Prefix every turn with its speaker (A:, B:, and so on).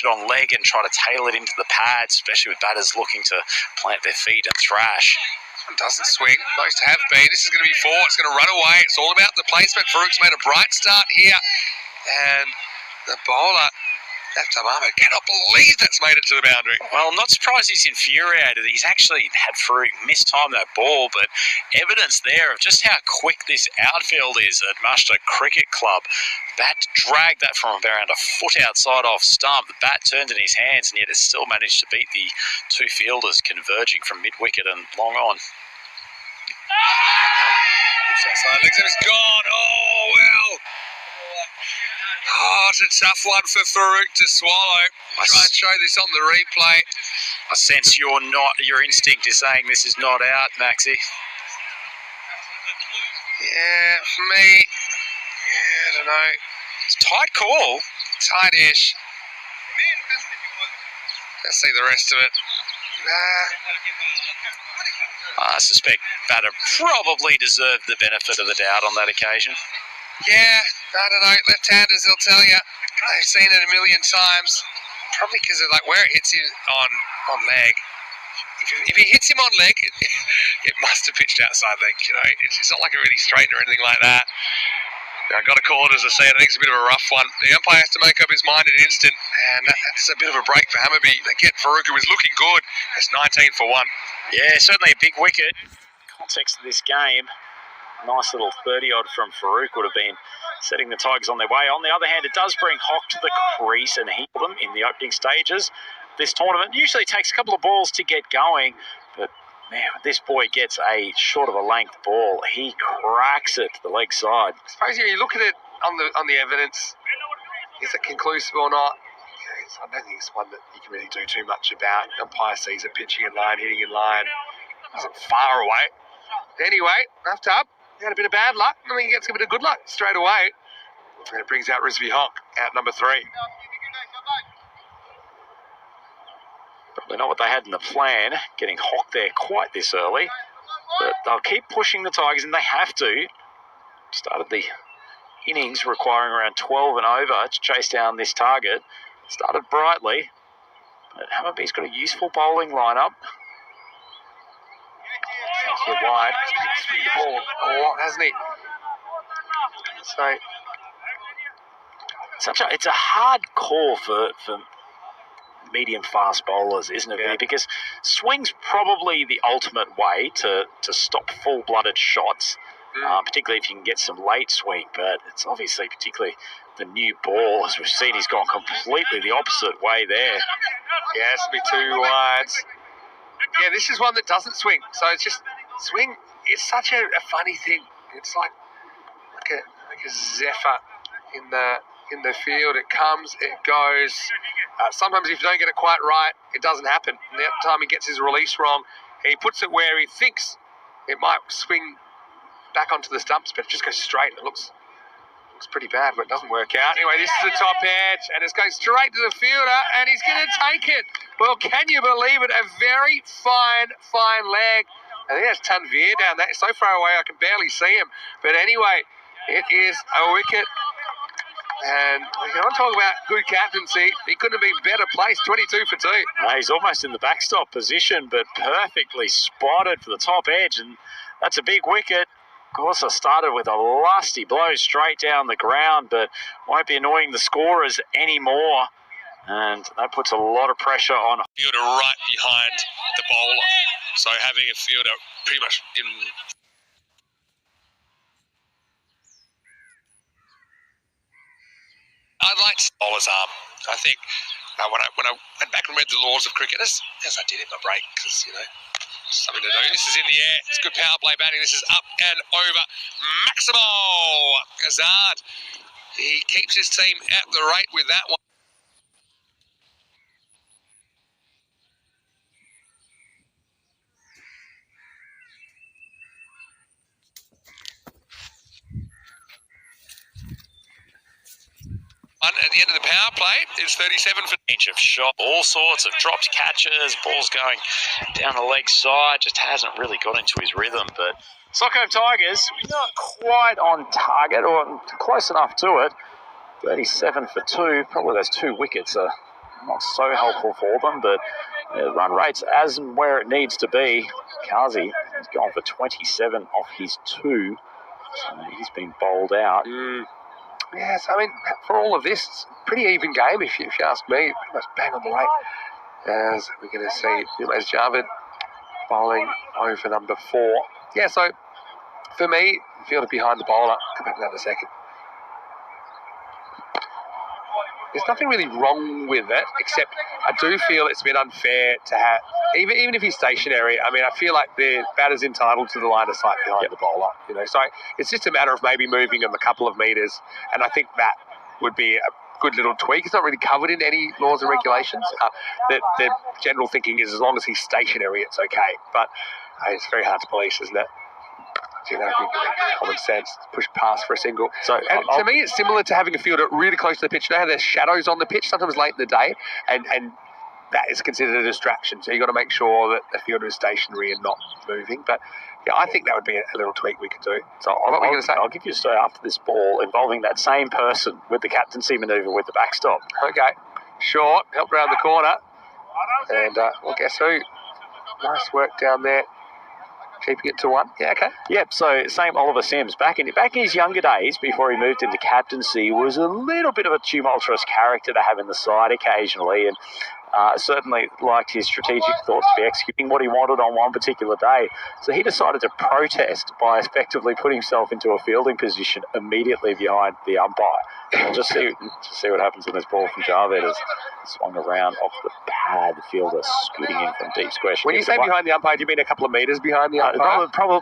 A: it on leg and try to tail it into the pads, especially with batters looking to plant their feet and thrash.
B: This one doesn't swing. Most have been. This is going to be 4. It's going to run away. It's all about the placement. Farouk's made a bright start here. And the bowler, left arm, I cannot believe that's made it to the boundary.
A: Well, I'm not surprised he's infuriated. He's actually had Farouk mistime that ball, but evidence there of just how quick this outfield is at Mushta Cricket Club. Bat dragged that from around a foot outside off stump. The bat turned in his hands, and yet has still managed to beat the two fielders converging from mid-wicket and long on.
B: It's outside legs and it's gone. Oh, well. Oh, it's a tough one for Farouk to swallow. Try and show this on the replay.
A: I sense your instinct is saying this is not out, Maxie.
B: Yeah, for me, I don't know.
A: It's a tight call.
B: Tight-ish. Let's see the rest of it.
A: I suspect batter probably deserved the benefit of the doubt on that occasion.
B: Yeah, I don't know. Left-handers, they'll tell you. They've seen it a million times. Probably because of like where it hits you on leg. If he hits him on leg, it must have pitched outside leg. You know, it's not like a really straight or anything like that. I got a call it as I say. I think it's a bit of a rough one. The umpire has to make up his mind in an instant, and that's a bit of a break for Hammarby. They get Farouk, who is looking good. It's 19 for 1.
A: Yeah, certainly a big wicket. Context of this game, nice little 30-odd from Farouk would have been setting the Tigers on their way. On the other hand, it does bring Hock to the crease and heat them in the opening stages. This tournament usually takes a couple of balls to get going, but man, this boy gets a short of a length ball. He cracks it to the leg side.
B: I suppose you look at it on the evidence. Is it conclusive or not? I don't think it's one that you can really do too much about. The umpire sees it pitching in line, hitting in line. It wasn't far away. Anyway, wrapped up. He had a bit of bad luck. I mean, he gets a bit of good luck straight away. And it brings out Rizvi Hock out number 3.
A: Probably not what they had in the plan, getting Hock there quite this early. But they'll keep pushing the Tigers, and they have to. Started the innings requiring around 12 and over to chase down this target. Started brightly, but Hammarby's got a useful bowling lineup.
B: Sounds wide. He's swinged the ball a lot, hasn't he? So
A: it's a hard call for medium fast bowlers, isn't it?
B: Yeah.
A: Because swing's probably the ultimate way to stop full-blooded shots, particularly if you can get some late swing. But it's obviously particularly the new ball, as we've seen, he's gone completely the opposite way there.
B: Yeah, it's going to be 2 wides. Yeah, this is one that doesn't swing. So it's just swing is such a funny thing. It's like a zephyr in the field. It comes, it goes. Sometimes if you don't get it quite right, it doesn't happen. And that time he gets his release wrong. He puts it where he thinks it might swing back onto the stumps, but it just goes straight. It looks pretty bad, but it doesn't work out. Anyway, this is the top edge, and it's going straight to the fielder, and he's going to take it. Well, can you believe it? A very fine leg. I think that's Tanvir down there. So far away, I can barely see him. But anyway, it is a wicket. And you want to talk about good captaincy. He couldn't have been better placed, 22 for 2.
A: He's almost in the backstop position, but perfectly spotted for the top edge, and that's a big wicket. Of course, I started with a lusty blow straight down the ground, but won't be annoying the scorers anymore. And that puts a lot of pressure on.
B: Fielder right behind the bowler. So having a fielder pretty much in... I liked bowler's arm. I think when I went back and read the laws of cricket, as I did in my break, because, you know, something to do. This is in the air. It's good power play batting. This is up and over. Maximo Azad. He keeps his team at the rate with that one. At the end of the power play, it's 37 for
A: Range of shot, all sorts of dropped catches, balls going down the leg side, just hasn't really got into his rhythm. But Stockholm Tigers, not quite on target or close enough to it. 37 for 2, probably those 2 wickets are not so helpful for them, but run rates as and where it needs to be. Kazi has gone for 27 off his 2, so he's been bowled out.
B: Yes, I mean, for all of this, it's a pretty even game, if you ask me. Pretty much bang on the rate. As we're going to see, as Javed bowling over number 4. Yeah, so for me, fielded behind the bowler. Come back to that in a second. There's nothing really wrong with it, except I do feel it's a bit unfair to have, even if he's stationary, I mean, I feel like the batter's entitled to the line of sight behind the bowler, So it's just a matter of maybe moving him a couple of metres, and I think that would be a good little tweak. It's not really covered in any laws and regulations. The general thinking is as long as he's stationary, it's okay. But it's very hard to police, isn't it? Common sense, push past for a single. So, and to me, it's similar to having a fielder really close to the pitch. You know how there's shadows on the pitch, sometimes late in the day, and that is considered a distraction. So you've got to make sure that the fielder is stationary and not moving. But yeah, I think that would be a little tweak we could do. So what were you going to say?
A: I'll give you a story after this ball involving that same person with the captaincy manoeuvre with the backstop.
B: Okay, short, helped around the corner, and well, guess who? Nice work down there. Keeping it to 1. Yeah, okay.
A: Yep, so same Oliver Sims. Back in his younger days, before he moved into captaincy, was a little bit of a tumultuous character to have in the side occasionally, and certainly liked his strategic thoughts to be executing what he wanted on one particular day. So he decided to protest by effectively putting himself into a fielding position immediately behind the umpire. We'll just see what happens on this ball from Javed as swung around off the pad. The fielder scooting in from deep square.
B: When you say behind the umpire, do you mean a couple of metres behind the umpire?
A: Probably